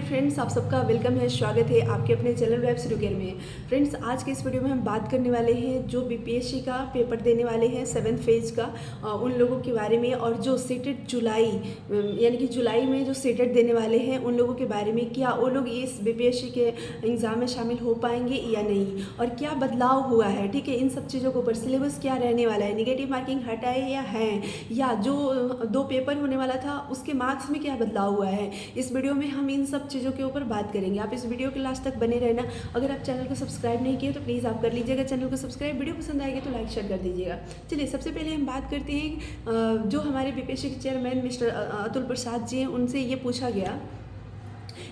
Dear friends, आप सबका welcome है, स्वागत है आपके अपने चैनल वेब शुरू केयर में। फ्रेंड्स, आज के इस वीडियो में हम बात करने वाले हैं जो बीपीएससी का पेपर देने वाले हैं 7th फेज का, उन लोगों के बारे में, और जो सीटेट जुलाई यानी कि जुलाई में जो सीटेट देने वाले हैं उन लोगों के बारे में, क्या वो लोग इस बीपीएससी के एग्ज़ाम में शामिल हो पाएंगे या नहीं, और क्या बदलाव हुआ है। ठीक है, इन सब चीज़ों के ऊपर सिलेबस क्या रहने वाला है, निगेटिव मार्किंग हटाए या है, या जो 2 पेपर होने वाला था उसके मार्क्स में क्या बदलाव हुआ है। इस वीडियो में हम इन सब चीज़ों के ऊपर बात करेंगे। आप इस वीडियो के लास्ट तक बने रहना। अगर आप चैनल को सब्सक्राइब नहीं किए तो प्लीज़ आप कर लीजिएगा चैनल को सब्सक्राइब। वीडियो पसंद आएगी तो लाइक शेयर कर दीजिएगा। चलिए, सबसे पहले हम बात करते हैं जो हमारे बीपीएससी के चेयरमैन मिस्टर अतुल प्रसाद जी हैं, उनसे ये पूछा गया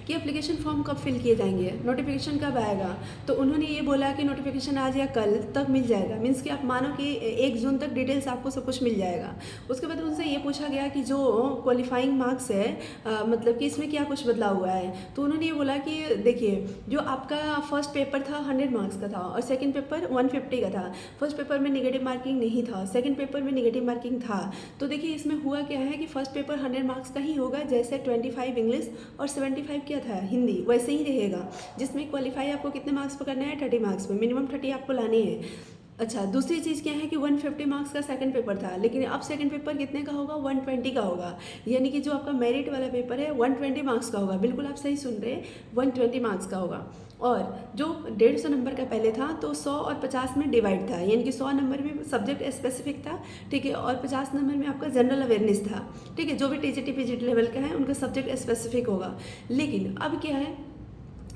कि एप्लीकेशन फॉर्म कब फिल किए जाएंगे, नोटिफिकेशन कब आएगा। तो उन्होंने ये बोला कि नोटिफिकेशन आज या कल तक मिल जाएगा। मीन्स कि आप मानो कि 1 जून तक डिटेल्स आपको सब कुछ मिल जाएगा। उसके बाद उनसे ये पूछा गया कि जो क्वालिफाइंग मार्क्स है, मतलब कि इसमें क्या कुछ बदलाव हुआ है। तो उन्होंने ये बोला कि देखिए, जो आपका फर्स्ट पेपर था 100 मार्क्स का था और सेकेंड पेपर 150 का था। फर्स्ट पेपर में निगेटिव मार्किंग नहीं था, सेकेंड पेपर में निगेटिव मार्किंग था। तो देखिए, इसमें हुआ क्या है कि फर्स्ट पेपर 100 मार्क्स का ही होगा, जैसे 25 इंग्लिश और 75 क्या था हिंदी, वैसे ही रहेगा। जिसमें क्वालिफाई आपको कितने मार्क्स पकड़ना है, 30 मार्क्स में, मिनिमम 30 आपको लाने हैं। अच्छा, दूसरी चीज़ क्या है कि 150 मार्क्स का सेकंड पेपर था, लेकिन अब सेकंड पेपर कितने का होगा, 120 का होगा। यानी कि जो आपका मेरिट वाला पेपर है 120 मार्क्स का होगा। बिल्कुल आप सही सुन रहे हैं, 120 मार्क्स का होगा। और जो 150 नंबर का पहले था तो 100 और 50 में डिवाइड था, यानी कि 100 नंबर में सब्जेक्ट स्पेसिफिक था, ठीक है, और 50 नंबर में आपका जनरल अवेयरनेस था। ठीक है, जो भी टीजीटी पीजीटी लेवल का है उनका सब्जेक्ट स्पेसिफिक होगा। लेकिन अब क्या है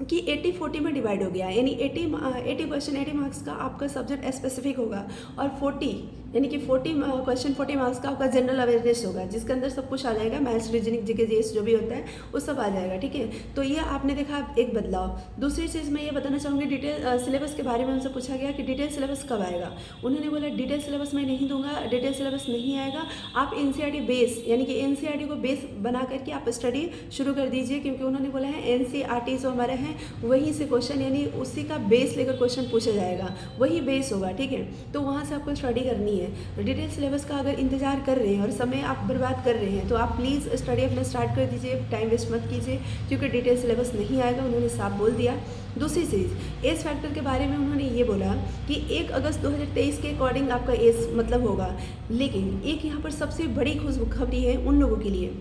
कि 80-40 में डिवाइड हो गया, यानी 80 क्वेश्चन 80 मार्क्स का आपका सब्जेक्ट स्पेसिफिक होगा, और 40 यानी कि 40 क्वेश्चन 40 मार्क्स का आपका जनरल अवेयरनेस होगा, जिसके अंदर सब कुछ आ जाएगा, मैथ्स रीजनिंग जीके जीएस जो भी होता है वो सब आ जाएगा। ठीक है, तो ये आपने देखा एक बदलाव। दूसरी चीज़ मैं ये बताना चाहूँगी, डिटेल सिलेबस के बारे में उनसे पूछा गया कि डिटेल सिलेबस कब आएगा। उन्होंने बोला डिटेल सिलेबस मैं नहीं दूंगा, डिटेल सिलेबस नहीं आएगा, आप एनसीईआरटी बेस यानी कि एनसीईआरटी को बेस बना करके आप स्टडी शुरू कर दीजिए, क्योंकि उन्होंने बोला है एनसीईआरटी जो हमारा है वहीं से क्वेश्चन, यानी उसी का बेस लेकर क्वेश्चन पूछा जाएगा, वही बेस होगा। ठीक है, तो वहाँ से आपको स्टडी करनी है। डिटेल सिलेबस का अगर इंतजार कर रहे हैं और समय आप बर्बाद कर रहे हैं तो आप प्लीज़ स्टडी अपना स्टार्ट कर दीजिए, टाइम वेस्ट मत कीजिए, क्योंकि डिटेल सिलेबस नहीं आएगा, उन्होंने साफ बोल दिया। दूसरी चीज़, एज फैक्टर के बारे में उन्होंने ये बोला कि 1 अगस्त 2023 के अकॉर्डिंग आपका एज मतलब होगा। लेकिन एक यहाँ पर सबसे बड़ी खुशखबरी है उन लोगों के लिए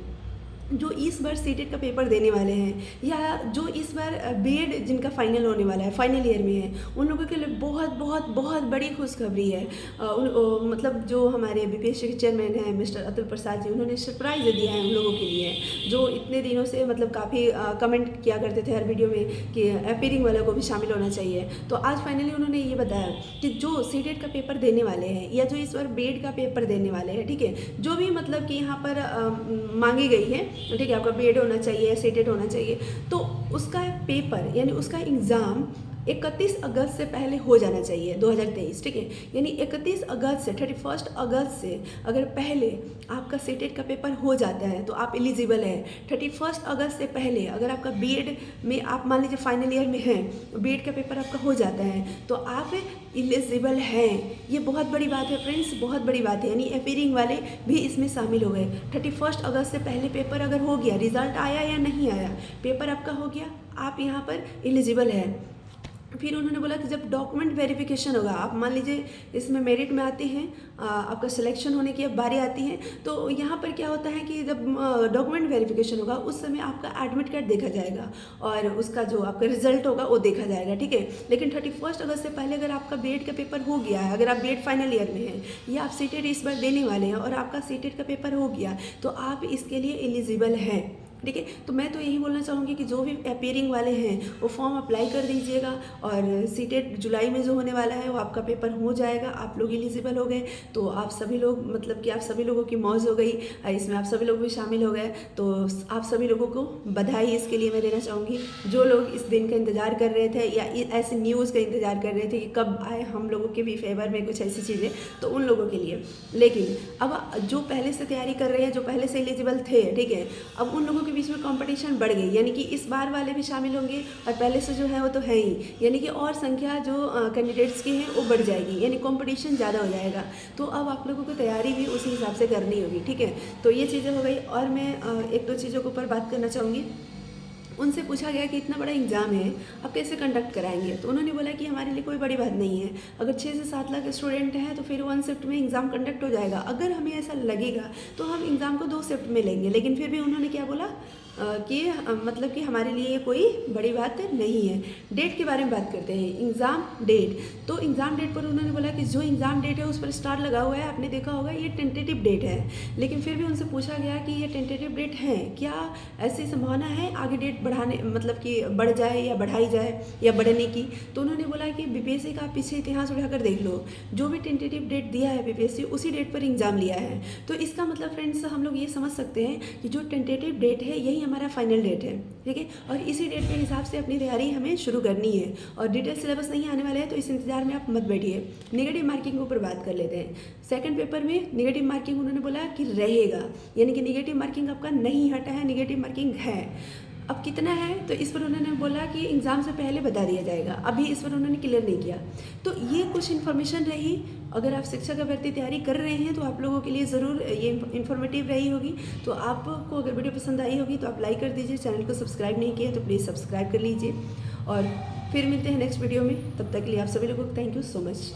जो इस बार सीटेट का पेपर देने वाले हैं, या जो इस बार बीएड जिनका फाइनल होने वाला है, फाइनल ईयर में है, उन लोगों के लिए बहुत बहुत बहुत बड़ी खुशखबरी है। मतलब जो हमारे बीपीएससी के चेयरमैन हैं मिस्टर अतुल प्रसाद जी, उन्होंने सरप्राइज़ दिया है उन लोगों के लिए, जो इतने दिनों से मतलब काफ़ी कमेंट किया करते थे हर वीडियो में कि अपीयरिंग वालों को भी शामिल होना चाहिए। तो आज फाइनली उन्होंने ये बताया कि जो सीटेट का पेपर देने वाले हैं, या जो इस बार बीएड का पेपर देने वाले हैं, ठीक है, जो भी मतलब कि यहाँ पर मांगी गई है, ठीक है, आपका बीएड होना चाहिए, सीटेट होना चाहिए, तो उसका पेपर यानी उसका एग्ज़ाम 31 अगस्त से पहले हो जाना चाहिए 2023। ठीक है, यानी 31 अगस्त से 31 अगस्त से अगर पहले आपका सीटेट का पेपर हो जाता है तो आप एलिजिबल है। 31 अगस्त से पहले अगर आपका बीएड में आप मान लीजिए फाइनल ईयर में हैं, बीएड का पेपर आपका हो जाता है तो आप एलिजिबल हैं। ये बहुत बड़ी बात है फ्रेंड्स, बहुत बड़ी बात है, यानी अपीयरिंग वाले भी इसमें शामिल हो गए। 31 अगस्त से पहले पेपर अगर हो गया, रिजल्ट आया या नहीं आया, पेपर आपका हो गया, आप यहाँ पर एलिजिबल है। फिर उन्होंने बोला कि जब डॉक्यूमेंट वेरिफिकेशन होगा, आप मान लीजिए इसमें मेरिट में आते हैं, आपका सिलेक्शन होने की अब बारी आती है, तो यहाँ पर क्या होता है कि जब डॉक्यूमेंट वेरिफिकेशन होगा उस समय आपका एडमिट कार्ड देखा जाएगा और उसका जो आपका रिजल्ट होगा वो देखा जाएगा। ठीक है, लेकिन 31 अगस्त से पहले अगर आपका बीएड का पेपर हो गया है, अगर आप बीएड फाइनल ईयर में हैं या आप सीटेट इस बार देने वाले हैं और आपका सीटेट का पेपर हो गया तो आप इसके लिए एलिजिबल हैं। ठीक है, तो मैं तो यही बोलना चाहूँगी कि जो भी अपीयरिंग वाले हैं वो फॉर्म अप्लाई कर दीजिएगा, और सीटेट जुलाई में जो होने वाला है वो आपका पेपर हो जाएगा, आप लोग एलिजिबल हो गए तो आप सभी लोग मतलब कि आप सभी लोगों की मौज हो गई, इसमें आप सभी लोग भी शामिल हो गए, तो आप सभी लोगों को बधाई इसके लिए मैं देना चाहूँगी। जो लोग इस दिन का इंतज़ार कर रहे थे या ऐसे न्यूज़ का इंतज़ार कर रहे थे कि कब आए हम लोगों के भी फेवर में कुछ ऐसी चीज़ें, तो उन लोगों के लिए। लेकिन अब जो पहले से तैयारी कर रहे हैं, जो पहले से एलिजिबल थे, ठीक है, अब उन लोगों के बीच में कंपटीशन बढ़ गई, यानी कि इस बार वाले भी शामिल होंगे और पहले से जो है वो तो है ही, यानी कि और संख्या जो कैंडिडेट्स की है वो बढ़ जाएगी, यानी कंपटीशन ज़्यादा हो जाएगा। तो अब आप लोगों को तैयारी भी उसी हिसाब से करनी होगी। ठीक है, तो ये चीज़ें हो गई। और मैं एक दो चीज़ों के ऊपर बात करना चाहूँगी। उनसे पूछा गया कि इतना बड़ा एग्ज़ाम है, आप कैसे कंडक्ट कराएंगे? तो उन्होंने बोला कि हमारे लिए कोई बड़ी बात नहीं है, अगर 6 से 7 लाख स्टूडेंट हैं तो फिर 1 शिफ्ट में एग्ज़ाम कंडक्ट हो जाएगा। अगर हमें ऐसा लगेगा तो हम एग्ज़ाम को 2 शिफ्ट में लेंगे। लेकिन फिर भी उन्होंने क्या बोला कि मतलब कि हमारे लिए ये कोई बड़ी बात नहीं है। डेट के बारे में बात करते हैं, एग्ज़ाम डेट। तो एग्ज़ाम डेट पर उन्होंने बोला कि जो एग्ज़ाम डेट है उस पर स्टार लगा हुआ है, आपने देखा होगा, ये टेंटेटिव डेट है। लेकिन फिर भी उनसे पूछा गया कि ये टेंटेटिव डेट है, क्या ऐसी संभावना है आगे डेट बढ़ाने, मतलब कि बढ़ जाए या बढ़ाई जाए या बढ़ने की? तो उन्होंने बोला कि बीपीएससी का पीछे इतिहास उठाकर देख लो, जो भी टेंटेटिव डेट दिया है बीपीएससी उसी डेट पर एग्ज़ाम लिया है। तो इसका मतलब फ्रेंड्स हम लोग ये समझ सकते हैं कि जो टेंटेटिव डेट है यही हमारा फाइनल डेट है, ठीक है। और इसी डेट के हिसाब से अपनी तैयारी हमें शुरू करनी है। और डिटेल सिलेबस नहीं आने वाला है तो इस इंतजार में आप मत बैठिए। नेगेटिव मार्किंग के ऊपर बात कर लेते हैं। सेकंड पेपर में नेगेटिव मार्किंग उन्होंने बोला कि रहेगा, यानी कि नेगेटिव मार्किंग आपका नहीं हटा है, नेगेटिव मार्किंग है। अब कितना है तो इस पर उन्होंने बोला कि एग्ज़ाम से पहले बता दिया जाएगा, अभी इस पर उन्होंने क्लियर नहीं किया। तो ये कुछ इन्फॉर्मेशन रही। अगर आप शिक्षक अभ्यर्थी तैयारी कर रहे हैं तो आप लोगों के लिए ज़रूर ये इन्फॉर्मेटिव रही होगी। तो आपको अगर वीडियो पसंद आई होगी तो आप लाइक कर दीजिए, चैनल को सब्सक्राइब नहीं किया तो प्लीज़ सब्सक्राइब कर लीजिए। और फिर मिलते हैं नेक्स्ट वीडियो में, तब तक के लिए आप सभी लोगों को थैंक यू सो मच।